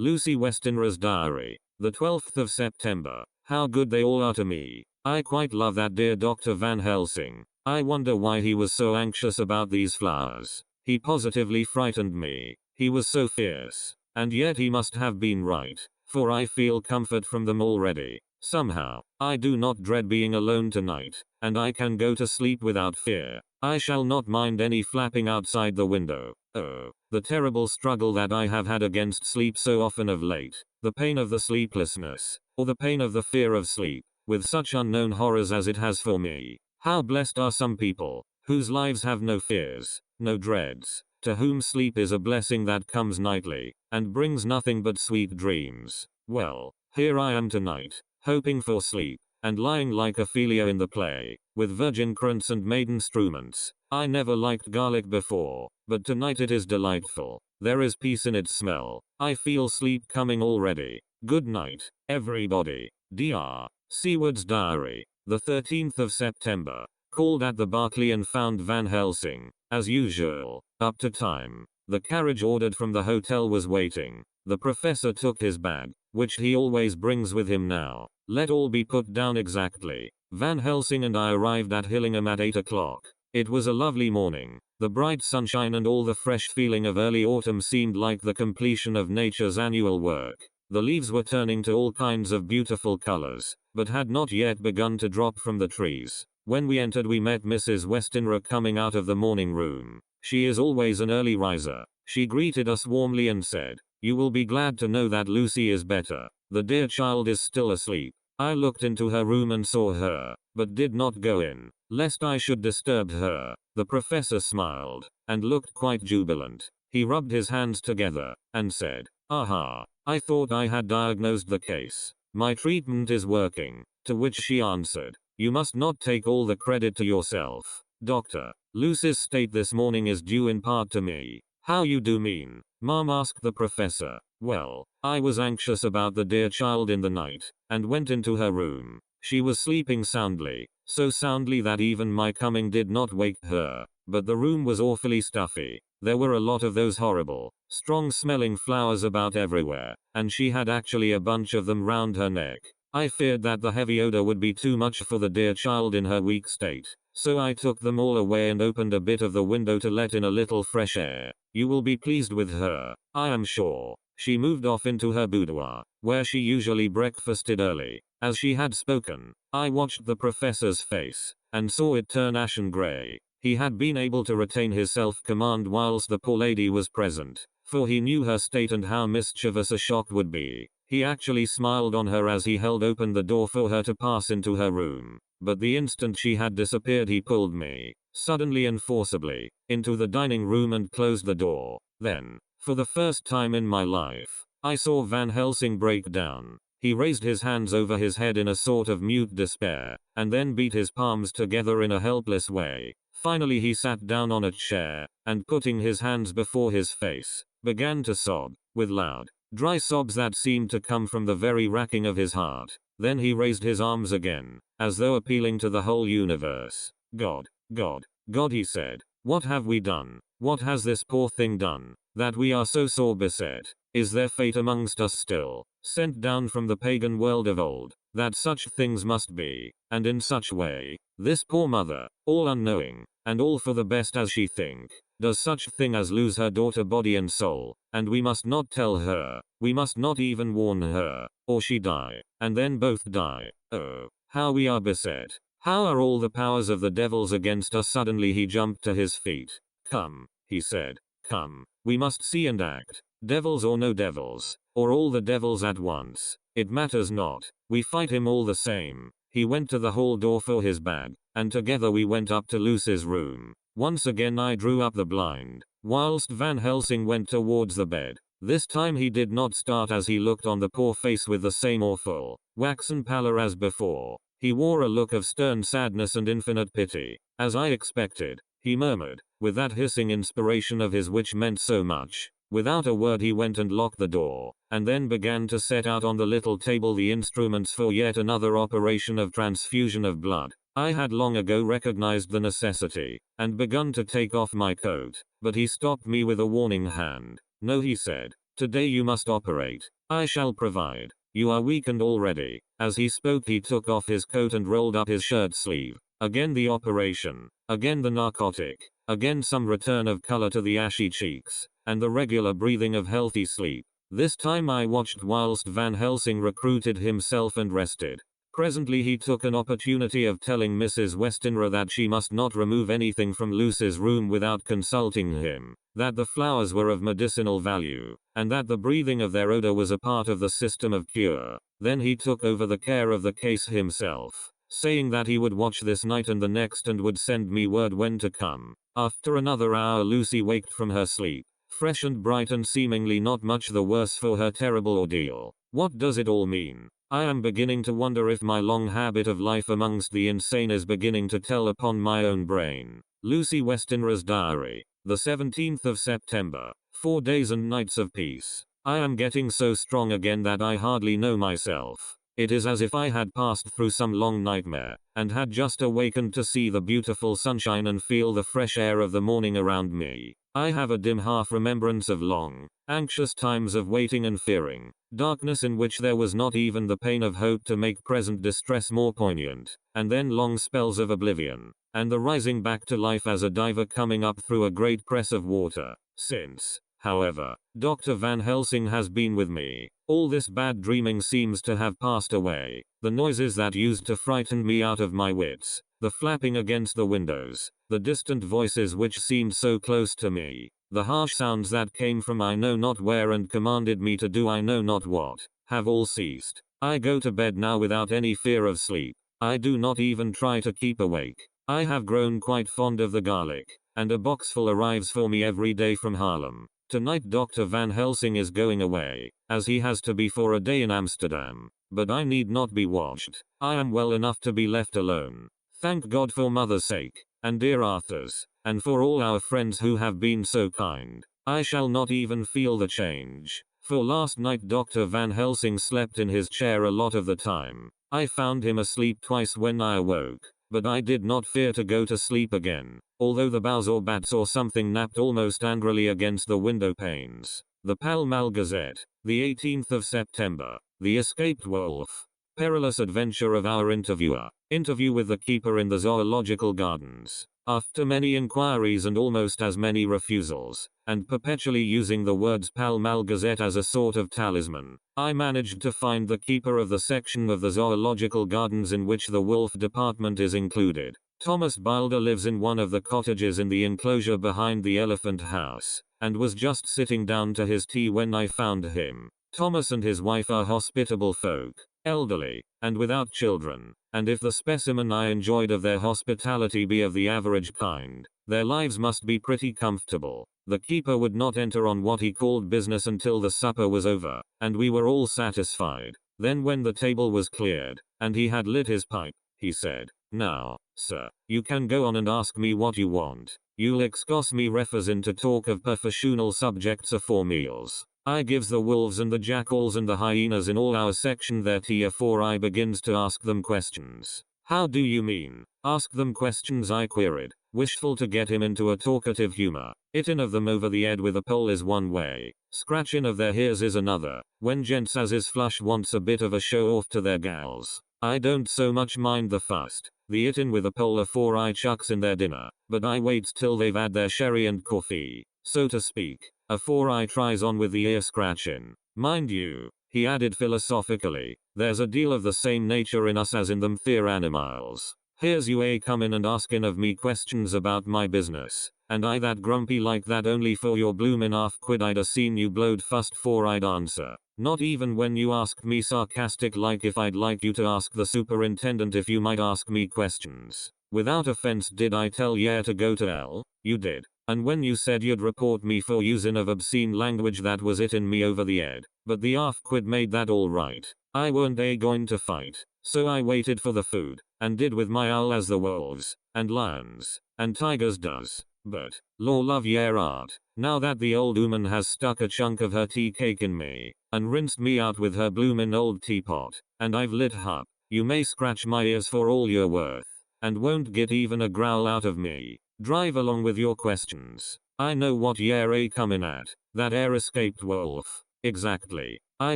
Lucy Westenra's diary. The 12th of September. How good they all are to me. I quite love that dear Dr. Van Helsing. I wonder why he was so anxious about these flowers. He positively frightened me. He was so fierce. And yet he must have been right, for I feel comfort from them already. Somehow, I do not dread being alone tonight, and I can go to sleep without fear. I shall not mind any flapping outside the window. Oh, the terrible struggle that I have had against sleep so often of late. The pain of the sleeplessness, or the pain of the fear of sleep, with such unknown horrors as it has for me. How blessed are some people, whose lives have no fears, no dreads, to whom sleep is a blessing that comes nightly, and brings nothing but sweet dreams. Well, here I am tonight, hoping for sleep, and lying like Ophelia in the play, with virgin crowns and maiden struments. I never liked garlic before, but tonight it is delightful. There is peace in its smell. I feel sleep coming already. Good night, everybody. Dr. Seward's diary. The 13th of September. Called at the Berkeley and found Van Helsing, as usual, up to time. The carriage ordered from the hotel was waiting. The professor took his bag, which he always brings with him now. Let all be put down exactly. Van Helsing and I arrived at Hillingham at 8 o'clock. It was a lovely morning. The bright sunshine and all the fresh feeling of early autumn seemed like the completion of nature's annual work. The leaves were turning to all kinds of beautiful colors, but had not yet begun to drop from the trees. When we entered we met Mrs. Westenra coming out of the morning room. She is always an early riser. She greeted us warmly and said, "You will be glad to know that Lucy is better. The dear child is still asleep." I looked into her room and saw her, but did not go in, lest I should disturb her. The professor smiled, and looked quite jubilant. He rubbed his hands together, and said, "Aha, I thought I had diagnosed the case. My treatment is working." To which she answered, "You must not take all the credit to yourself, Doctor. Lucy's state this morning is due in part to me." "How you do mean, Mom?" asked the professor. "Well, I was anxious about the dear child in the night, and went into her room. She was sleeping soundly, so soundly that even my coming did not wake her, but the room was awfully stuffy. There were a lot of those horrible, strong-smelling flowers about everywhere, and she had actually a bunch of them round her neck. I feared that the heavy odor would be too much for the dear child in her weak state, so I took them all away and opened a bit of the window to let in a little fresh air. You will be pleased with her, I am sure." She moved off into her boudoir, where she usually breakfasted early. As she had spoken, I watched the professor's face, and saw it turn ashen gray. He had been able to retain his self-command whilst the poor lady was present, for he knew her state and how mischievous a shock would be. He actually smiled on her as he held open the door for her to pass into her room. But the instant she had disappeared he pulled me, suddenly and forcibly, into the dining room and closed the door. Then, for the first time in my life, I saw Van Helsing break down. He raised his hands over his head in a sort of mute despair, and then beat his palms together in a helpless way. Finally he sat down on a chair, and putting his hands before his face, began to sob, with loud, dry sobs that seemed to come from the very racking of his heart. Then he raised his arms again, as though appealing to the whole universe. "God, God, God," he said. "What have we done? What has this poor thing done, that we are so sore beset? Is there fate amongst us still, sent down from the pagan world of old, that such things must be, and in such way? This poor mother, all unknowing, and all for the best as she think, does such thing as lose her daughter body and soul, and we must not tell her, we must not even warn her, or she die, and then both die. Oh, how we are beset. How are all the powers of the devils against us?" Suddenly he jumped to his feet. "Come," he said, "come, we must see and act. Devils or no devils, or all the devils at once, it matters not, we fight him all the same." He went to the hall door for his bag, and together we went up to Lucy's room. Once again I drew up the blind, whilst Van Helsing went towards the bed. This time he did not start as he looked on the poor face with the same awful, waxen pallor as before. He wore a look of stern sadness and infinite pity. "As I expected," he murmured, with that hissing inspiration of his which meant so much. Without a word he went and locked the door, and then began to set out on the little table the instruments for yet another operation of transfusion of blood. I had long ago recognized the necessity, and begun to take off my coat, but he stopped me with a warning hand. "No," he said, Today you must operate. I shall provide. You are weakened already. As he spoke he took off his coat and rolled up his shirt sleeve. Again the operation. Again the narcotic. Again some return of color to the ashy cheeks. And the regular breathing of healthy sleep. This time I watched whilst Van Helsing recruited himself and rested. Presently he took an opportunity of telling Mrs. Westenra that she must not remove anything from Lucy's room without consulting him, that the flowers were of medicinal value, and that the breathing of their odor was a part of the system of cure. Then he took over the care of the case himself, saying that he would watch this night and the next and would send me word when to come. After another hour Lucy waked from her sleep, fresh and bright and seemingly not much the worse for her terrible ordeal. What does it all mean? I am beginning to wonder if my long habit of life amongst the insane is beginning to tell upon my own brain. Lucy Westenra's diary. The 17th of September. 4 days and nights of peace. I am getting so strong again that I hardly know myself. It is as if I had passed through some long nightmare, and had just awakened to see the beautiful sunshine and feel the fresh air of the morning around me. I have a dim half remembrance of long, anxious times of waiting and fearing, darkness in which there was not even the pain of hope to make present distress more poignant, and then long spells of oblivion, and the rising back to life as a diver coming up through a great press of water. Since, however, Dr. Van Helsing has been with me, all this bad dreaming seems to have passed away. The noises that used to frighten me out of my wits, the flapping against the windows, the distant voices which seemed so close to me, the harsh sounds that came from I know not where and commanded me to do I know not what, have all ceased. I go to bed now without any fear of sleep. I do not even try to keep awake. I have grown quite fond of the garlic, and a boxful arrives for me every day from Haarlem. Tonight Dr. Van Helsing is going away, as he has to be for a day in Amsterdam. But I need not be watched. I am well enough to be left alone. Thank God for mother's sake, and dear Arthur's, and for all our friends who have been so kind. I shall not even feel the change. For last night Dr. Van Helsing slept in his chair a lot of the time. I found him asleep twice when I awoke, but I did not fear to go to sleep again, although the boughs or bats or something napped almost angrily against the window panes. The Pall Mall Gazette, the 18th of September. The Escaped Wolf. Perilous adventure of our interviewer. Interview with the keeper in the zoological gardens. After many inquiries and almost as many refusals, and perpetually using the words Pall Mall Gazette as a sort of talisman, I managed to find the keeper of the section of the zoological gardens in which the wolf department is included. Thomas Bilder lives in one of the cottages in the enclosure behind the elephant house, and was just sitting down to his tea when I found him. Thomas and his wife are hospitable folk, elderly, and without children, and if the specimen I enjoyed of their hospitality be of the average kind, their lives must be pretty comfortable. The keeper would not enter on what he called business until the supper was over, and we were all satisfied. Then when the table was cleared, and he had lit his pipe, he said, "Now, sir, you can go on and ask me what you want. You'll excuse me refers in to talk of professional subjects afore meals. I gives the wolves and the jackals and the hyenas in all our section their tea afore I begins to ask them questions." "How do you mean, ask them questions?" I queried, wishful to get him into a talkative humor. "Hittin' of them over the head with a pole is one way, scratchin' of their ears is another, when gents as is flush wants a bit of a show off to their gals. I don't so much mind the fust, the hittin' with a pole afore I chucks in their dinner, but I waits till they've had their sherry and coffee, so to speak, afore I tries on with the ear scratchin'. Mind you," he added philosophically, "there's a deal of the same nature in us as in them theer animals. Here's you a comin' and askin' of me questions about my business, and I that grumpy like that only for your bloomin' half-quid I'd a seen you blowed fust 'fore I'd answer. Not even when you asked me sarcastic like if I'd like you to ask the superintendent if you might ask me questions. Without offense did I tell ye to go to hell? You did. And when you said you'd report me for usin' of obscene language that was hittin' me over the head. But the half-quid made that all right. I weren't going to fight, so I waited for the food, and did with my owl as the wolves, and lions, and tigers does. But, law love yer art, now that the old ooman has stuck a chunk of her tea cake in me, and rinsed me out with her bloomin' old teapot, and I've lit hup, you may scratch my ears for all you're worth, and won't get even a growl out of me. Drive along with your questions. I know what yer a comin' at, that escaped wolf. Exactly. I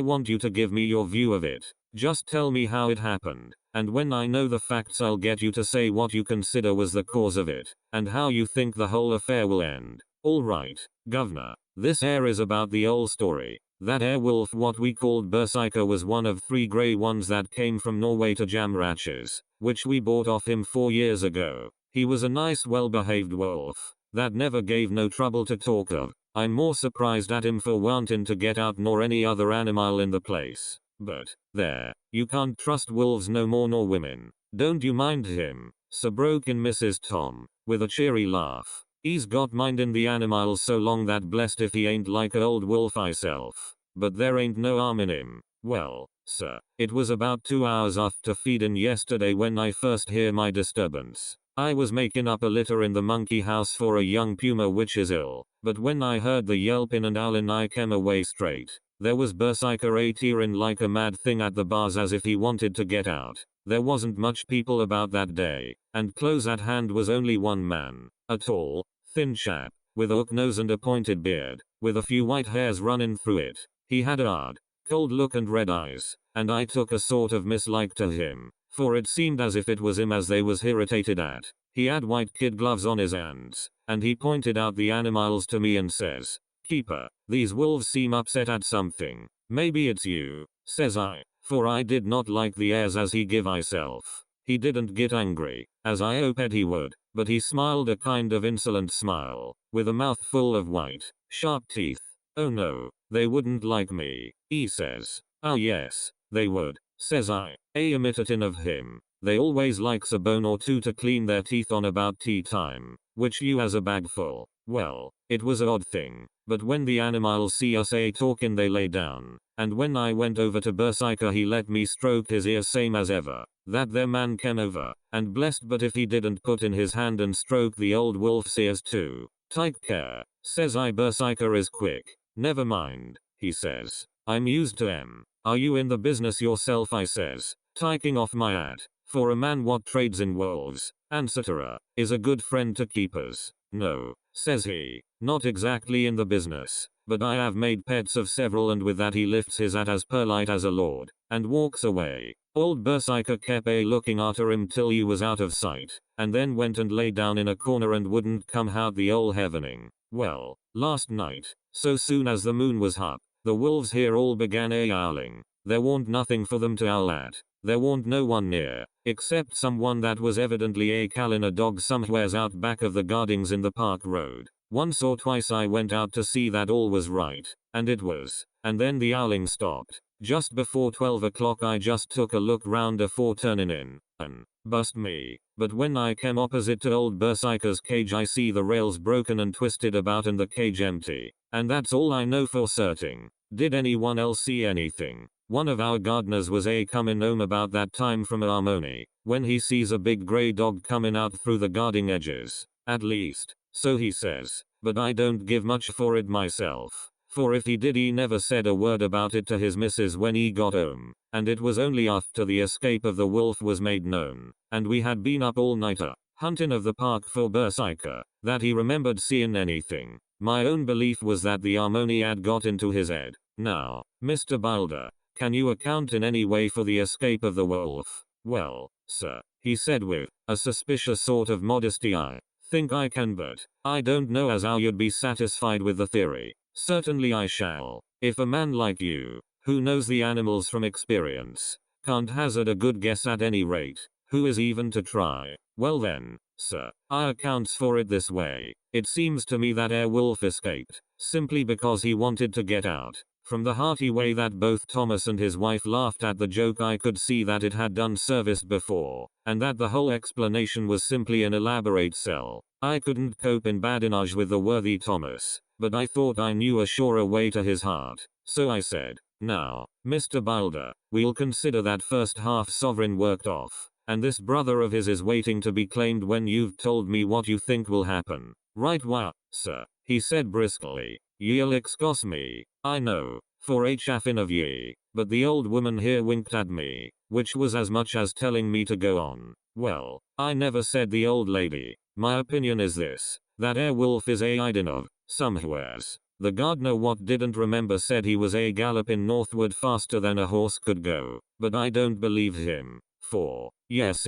want you to give me your view of it. Just tell me how it happened. And when I know the facts, I'll get you to say what you consider was the cause of it, and how you think the whole affair will end. Alright, Governor. This here is about the old story. That wolf what we called Berserker was one of 3 grey ones that came from Norway to Jamratches, which we bought off him 4 years ago. He was a nice well-behaved wolf, that never gave no trouble to talk of. I'm more surprised at him for wanting to get out nor any other animal in the place. But, there, you can't trust wolves no more nor women. Don't you mind him, so broke in Mrs. Tom, with a cheery laugh. He's got mindin' the animals so long that blessed if he ain't like a old wolf myself. But there ain't no harm in him. Well, sir, it was about 2 hours after feedin' yesterday when I first hear my disturbance. I was making up a litter in the monkey house for a young puma which is ill, but when I heard the yelpin' and howlin' I came away straight. There was Berserker a tearin' like a mad thing at the bars as if he wanted to get out. There wasn't much people about that day, and close at hand was only one man, a tall, thin chap, with a hook nose and a pointed beard, with a few white hairs running through it. He had a hard, cold look and red eyes, and I took a sort of mislike to him, for it seemed as if it was him as they was irritated at. He had white kid gloves on his hands, and he pointed out the animals to me and says, "Keeper, these wolves seem upset at something. Maybe it's you," says I, for I did not like the airs as he give myself. He didn't get angry, as I hoped he would, but he smiled a kind of insolent smile, with a mouth full of white, sharp teeth. "Oh no, they wouldn't like me," he says. "Ah yes, they would," says I, imitating of him. "They always likes a bone or two to clean their teeth on about tea time, which you has a bag full." Well, it was a odd thing, but when the animals see us talking they lay down, and when I went over to Berserker he let me stroke his ear same as ever. That their man came over, and blessed but if he didn't put in his hand and stroke the old wolf's ears too. "Take care," says I. "Berserker is quick." "Never mind," he says. "I'm used to 'em. Are you in the business yourself?" I says, taking off my hat, for a man what trades in wolves, etc., is a good friend to keepers. "No," says he, "not exactly in the business, but I have made pets of several," and with that he lifts his hat as polite as a lord, and walks away. Old Berserker kept looking after him till he was out of sight, and then went and lay down in a corner and wouldn't come out the old heavening. Well, last night, so soon as the moon was up, the wolves here all began howling. There warn't nothing for them to howl at. There warn't no one near, except someone that was evidently calling a dog somewheres out back of the gardens in the park road. Once or twice I went out to see that all was right, and it was, and then the howling stopped. Just before 12 o'clock I just took a look round afore turning in, and, bust me, but when I came opposite to old Berserker's cage I see the rails broken and twisted about and the cage empty. And that's all I know for certain. Did anyone else see anything? One of our gardeners was comin' home about that time from Harmony, when he sees a big grey dog comin' out through the garden edges. At least, so he says, but I don't give much for it myself. For if he did he never said a word about it to his missus when he got home, and it was only after the escape of the wolf was made known, and we had been up all nighter, hunting of the park for Berserker, that he remembered seeing anything. My own belief was that the Harmony had got into his head. Now, Mr. Balder, can you account in any way for the escape of the wolf? "Well, sir," he said with a suspicious sort of modesty, "I think I can, but I don't know as how you'd be satisfied with the theory." "Certainly I shall. If a man like you, who knows the animals from experience, can't hazard a good guess at any rate, who is even to try? Well then, sir, I accounts for it this way. It seems to me that wolf escaped, simply because he wanted to get out." From the hearty way that both Thomas and his wife laughed at the joke I could see that it had done service before, and that the whole explanation was simply an elaborate sell. I couldn't cope in badinage with the worthy Thomas, but I thought I knew a surer way to his heart, so I said, "Now, Mr. Balder, we'll consider that first half sovereign worked off, and this brother of his is waiting to be claimed when you've told me what you think will happen." "Right wha, sir," he said briskly. "Ye'll excuse me, I know, for a chaffin' of ye, but the old woman here winked at me, which was as much as telling me to go on." "Well, I never said the old lady. My opinion is this, that wolf is hiding of, somewheres, The gardener what didn't remember said he was a galloping northward faster than a horse could go, but I don't believe him. 4. Yes,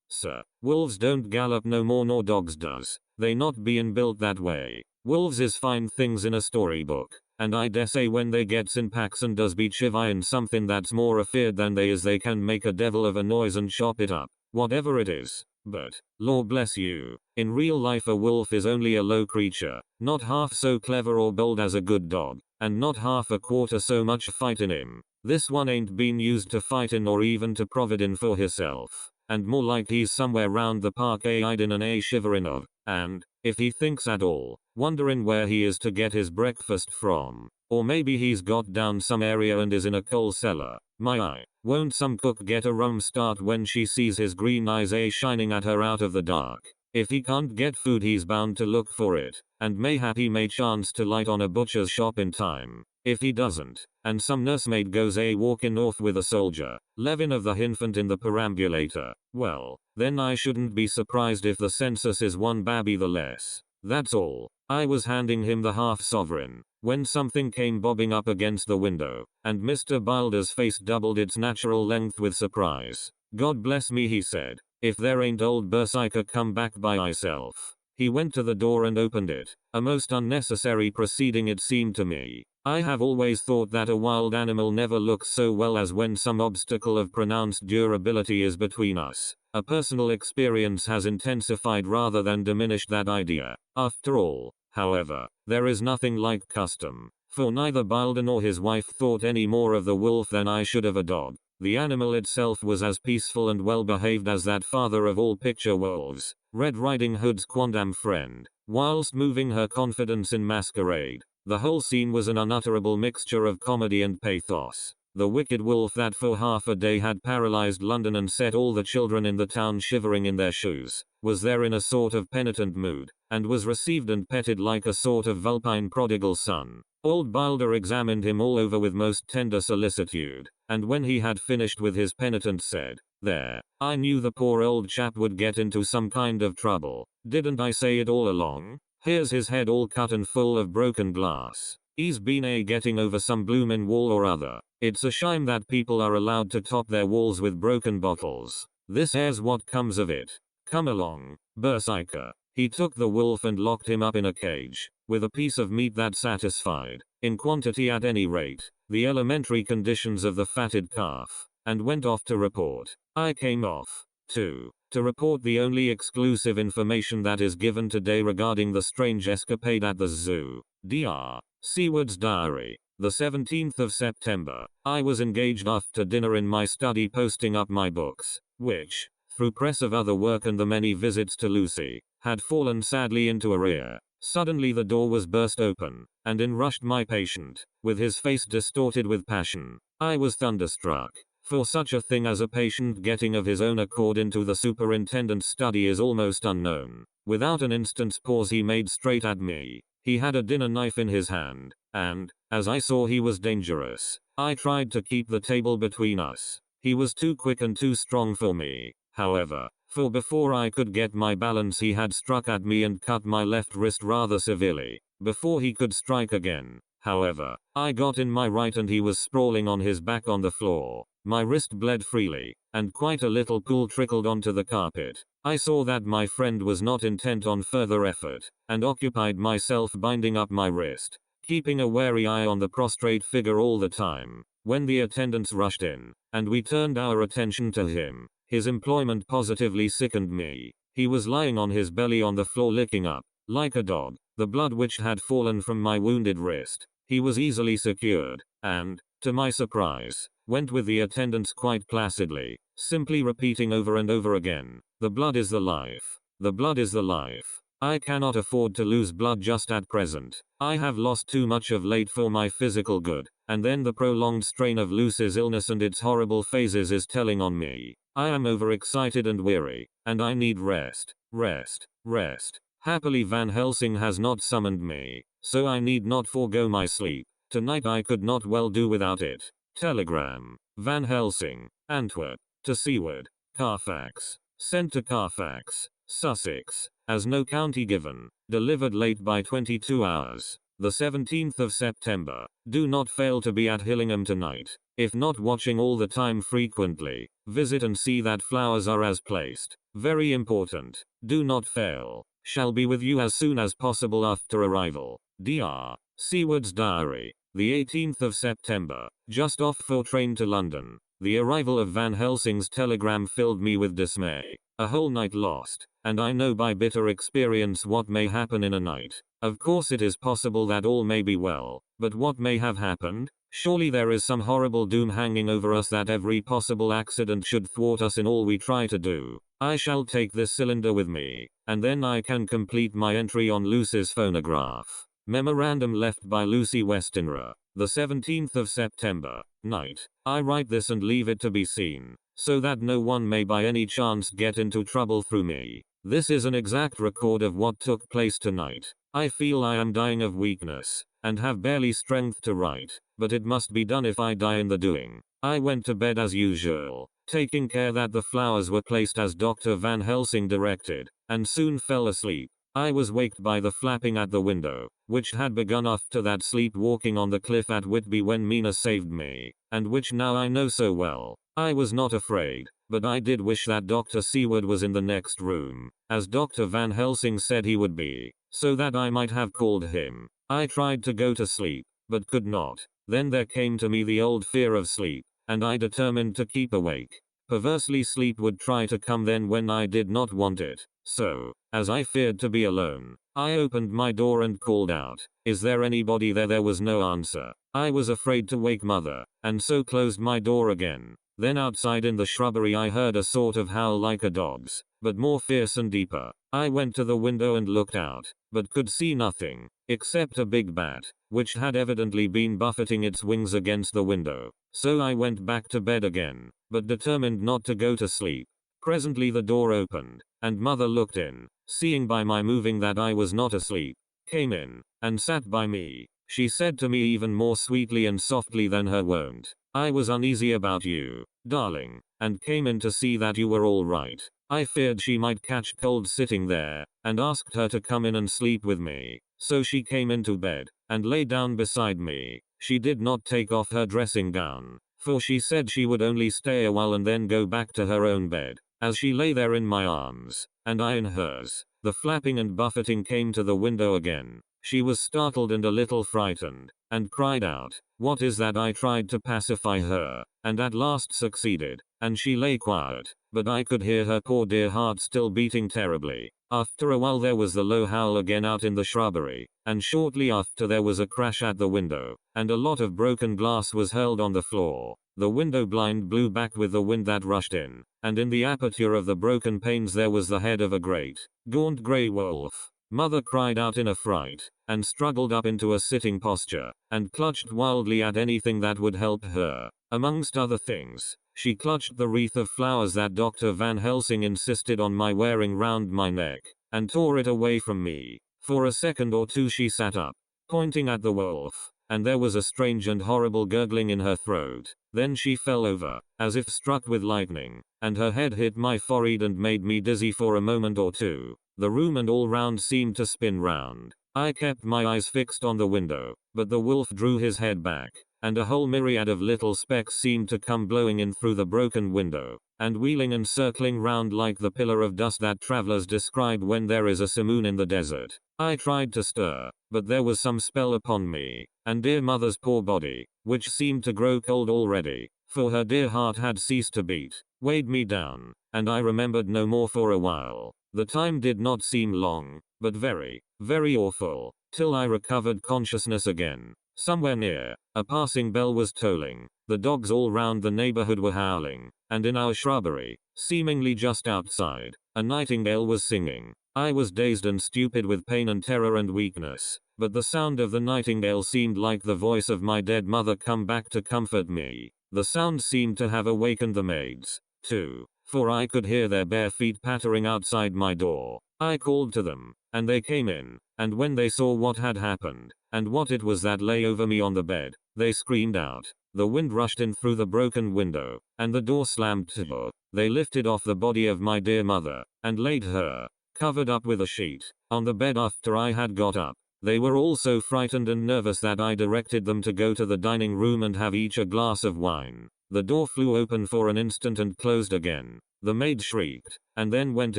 sir. Wolves don't gallop no more nor dogs does. They not bein' built that way. Wolves is fine things in a storybook, and I dessay when they gets in packs and does be chivying something that's more afeard than they is they can make a devil of a noise and chop it up, whatever it is. But, Lord bless you, in real life a wolf is only a low creature, not half so clever or bold as a good dog, and not half a quarter so much fight in him. This one ain't been used to fightin' or even to providin' for hisself, and more like he's somewhere round the park a hidin' and a shiverin' of, and, if he thinks at all, wonderin' where he is to get his breakfast from. Or maybe he's got down some area and is in a coal cellar. My eye, won't some cook get a rum start when she sees his green eyes a shining at her out of the dark? If he can't get food he's bound to look for it, and mayhap he may chance to light on a butcher's shop in time. If he doesn't, and some nursemaid goes a walkin' off with a soldier, Levin of the infant in the perambulator, well, then I shouldn't be surprised if the census is one babby the less. That's all. I was handing him the half sovereign, when something came bobbing up against the window, and Mr. Bilder's face doubled its natural length with surprise. God bless me, he said, if there ain't old Berserker come back by myself. He went to the door and opened it, a most unnecessary proceeding it seemed to me. I have always thought that a wild animal never looks so well as when some obstacle of pronounced durability is between us. A personal experience has intensified rather than diminished that idea. After all, however, there is nothing like custom, for neither Bilder nor his wife thought any more of the wolf than I should of a dog. The animal itself was as peaceful and well behaved as that father of all picture wolves, Red Riding Hood's quondam friend, whilst moving her confidence in masquerade. The whole scene was an unutterable mixture of comedy and pathos. The wicked wolf that for half a day had paralyzed London and set all the children in the town shivering in their shoes, was there in a sort of penitent mood, and was received and petted like a sort of vulpine prodigal son. Old Bilder examined him all over with most tender solicitude, and when he had finished with his penitence said, "There, I knew the poor old chap would get into some kind of trouble. Didn't I say it all along? Here's his head all cut and full of broken glass. He's been getting over some bloomin' wall or other. It's a shame that people are allowed to top their walls with broken bottles. This here's what comes of it. Come along, Berserker." He took the wolf and locked him up in a cage, with a piece of meat that satisfied, in quantity at any rate, the elementary conditions of the fatted calf, and went off to report. I came off, too, to report the only exclusive information that is given today regarding the strange escapade at the zoo. Dr. Seward's diary. The 17th of September. I was engaged after dinner in my study posting up my books, which, through press of other work and the many visits to Lucy, had fallen sadly into arrear. Suddenly the door was burst open, and in rushed my patient, with his face distorted with passion. I was thunderstruck, for such a thing as a patient getting of his own accord into the superintendent's study is almost unknown. Without an instant's pause he made straight at me. He had a dinner knife in his hand, and, as I saw he was dangerous, I tried to keep the table between us. He was too quick and too strong for me, however, for before I could get my balance he had struck at me and cut my left wrist rather severely. Before he could strike again, however, I got in my right and he was sprawling on his back on the floor. My wrist bled freely, and quite a little pool trickled onto the carpet. I saw that my friend was not intent on further effort, and occupied myself binding up my wrist, keeping a wary eye on the prostrate figure all the time. When the attendants rushed in, and we turned our attention to him, his employment positively sickened me. He was lying on his belly on the floor licking up, like a dog, the blood which had fallen from my wounded wrist. He was easily secured, and, to my surprise, went with the attendants quite placidly, simply repeating over and over again, "The blood is the life. The blood is the life. I cannot afford to lose blood just at present. I have lost too much of late for my physical good, and then the prolonged strain of Lucy's illness and its horrible phases is telling on me. I am overexcited and weary, and I need rest, rest, rest. Happily Van Helsing has not summoned me, so I need not forego my sleep. Tonight I could not well do without it. Telegram. Van Helsing, Antwerp, to Seward, Carfax. Sent to Carfax, Sussex, as no county given. Delivered late by 22 hours. the 17th of September. Do not fail to be at Hillingham tonight. If not watching all the time frequently, visit and see that flowers are as placed. Very important. Do not fail. Shall be with you as soon as possible after arrival. Dr. Seward's Diary. The 18th of September. Just off for train to London. The arrival of Van Helsing's telegram filled me with dismay. A whole night lost, and I know by bitter experience what may happen in a night. Of course it is possible that all may be well, but what may have happened? Surely there is some horrible doom hanging over us that every possible accident should thwart us in all we try to do. I shall take this cylinder with me, and then I can complete my entry on Lucy's phonograph. Memorandum left by Lucy Westenra. The 17th of September, night. I write this and leave it to be seen, so that no one may by any chance get into trouble through me. This is an exact record of what took place tonight. I feel I am dying of weakness, and have barely strength to write, but it must be done if I die in the doing. I went to bed as usual, taking care that the flowers were placed as Dr. Van Helsing directed, and soon fell asleep. I was waked by the flapping at the window, which had begun after that sleepwalking on the cliff at Whitby when Mina saved me, and which now I know so well. I was not afraid, but I did wish that Dr. Seward was in the next room, as Dr. Van Helsing said he would be, so that I might have called him. I tried to go to sleep, but could not. Then there came to me the old fear of sleep, and I determined to keep awake. Perversely sleep would try to come then when I did not want it. So, as I feared to be alone, I opened my door and called out, "Is there anybody there?" There was no answer. I was afraid to wake mother, and so closed my door again. Then outside in the shrubbery I heard a sort of howl like a dog's, but more fierce and deeper. I went to the window and looked out, but could see nothing, except a big bat, which had evidently been buffeting its wings against the window. So I went back to bed again, but determined not to go to sleep. Presently the door opened, and mother looked in, seeing by my moving that I was not asleep, came in, and sat by me. She said to me even more sweetly and softly than her wont, "I was uneasy about you, darling, and came in to see that you were all right. I feared she might catch cold sitting there, and asked her to come in and sleep with me. So she came into bed, and lay down beside me. She did not take off her dressing gown, for she said she would only stay a while and then go back to her own bed. As she lay there in my arms, and I in hers, the flapping and buffeting came to the window again. She was startled and a little frightened, and cried out, 'What is that?' I tried to pacify her, and at last succeeded, and she lay quiet, but I could hear her poor dear heart still beating terribly. After a while there was the low howl again out in the shrubbery, and shortly after there was a crash at the window, and a lot of broken glass was hurled on the floor. The window blind blew back with the wind that rushed in, and in the aperture of the broken panes there was the head of a great, gaunt grey wolf. Mother cried out in a fright, and struggled up into a sitting posture, and clutched wildly at anything that would help her. Amongst other things, she clutched the wreath of flowers that Dr. Van Helsing insisted on my wearing round my neck, and tore it away from me. For a second or two she sat up, pointing at the wolf, and there was a strange and horrible gurgling in her throat. Then she fell over, as if struck with lightning, and her head hit my forehead and made me dizzy for a moment or two. The room and all round seemed to spin round. I kept my eyes fixed on the window, but the wolf drew his head back, and a whole myriad of little specks seemed to come blowing in through the broken window, and wheeling and circling round like the pillar of dust that travelers describe when there is a simoon in the desert. I tried to stir, but there was some spell upon me, and dear mother's poor body, which seemed to grow cold already, for her dear heart had ceased to beat, weighed me down, and I remembered no more for a while. The time did not seem long, but very, very awful, till I recovered consciousness again. Somewhere near, a passing bell was tolling, the dogs all round the neighborhood were howling, and in our shrubbery, seemingly just outside, a nightingale was singing. I was dazed and stupid with pain and terror and weakness, but the sound of the nightingale seemed like the voice of my dead mother come back to comfort me. The sound seemed to have awakened the maids, too, for I could hear their bare feet pattering outside my door. I called to them, and they came in, and when they saw what had happened, and what it was that lay over me on the bed, they screamed out. The wind rushed in through the broken window, and the door slammed to. They lifted off the body of my dear mother, and laid her, covered up with a sheet, on the bed after I had got up. They were all so frightened and nervous that I directed them to go to the dining room and have each a glass of wine. The door flew open for an instant and closed again. The maid shrieked, and then went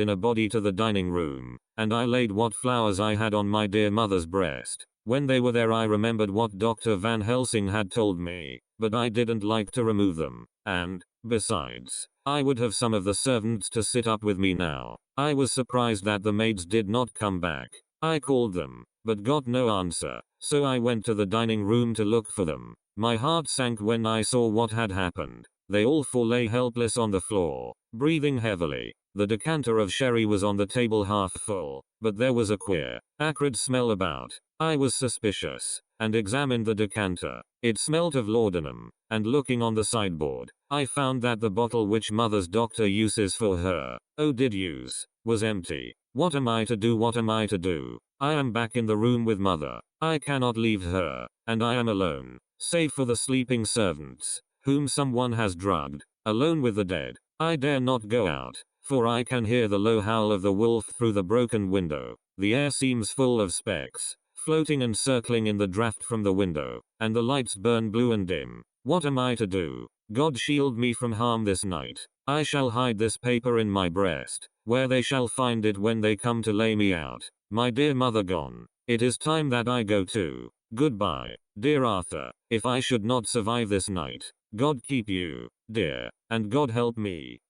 in a body to the dining room, and I laid what flowers I had on my dear mother's breast. When they were there I remembered what Dr. Van Helsing had told me, but I didn't like to remove them, and, besides, I would have some of the servants to sit up with me now. I was surprised that the maids did not come back. I called them, but got no answer, so I went to the dining room to look for them. My heart sank when I saw what had happened. They all four lay helpless on the floor, breathing heavily. The decanter of sherry was on the table half full, but there was a queer, acrid smell about. I was suspicious, and examined the decanter. It smelt of laudanum, and looking on the sideboard, I found that the bottle which mother's doctor uses for her, was empty. What am I to do? What am I to do? I am back in the room with mother. I cannot leave her, and I am alone, save for the sleeping servants, whom someone has drugged, alone with the dead. I dare not go out, for I can hear the low howl of the wolf through the broken window. The air seems full of specks, floating and circling in the draft from the window, and the lights burn blue and dim. What am I to do? God shield me from harm this night. I shall hide this paper in my breast, where they shall find it when they come to lay me out. My dear mother gone. It is time that I go too. Goodbye, dear Arthur. If I should not survive this night, God keep you, dear, and God help me.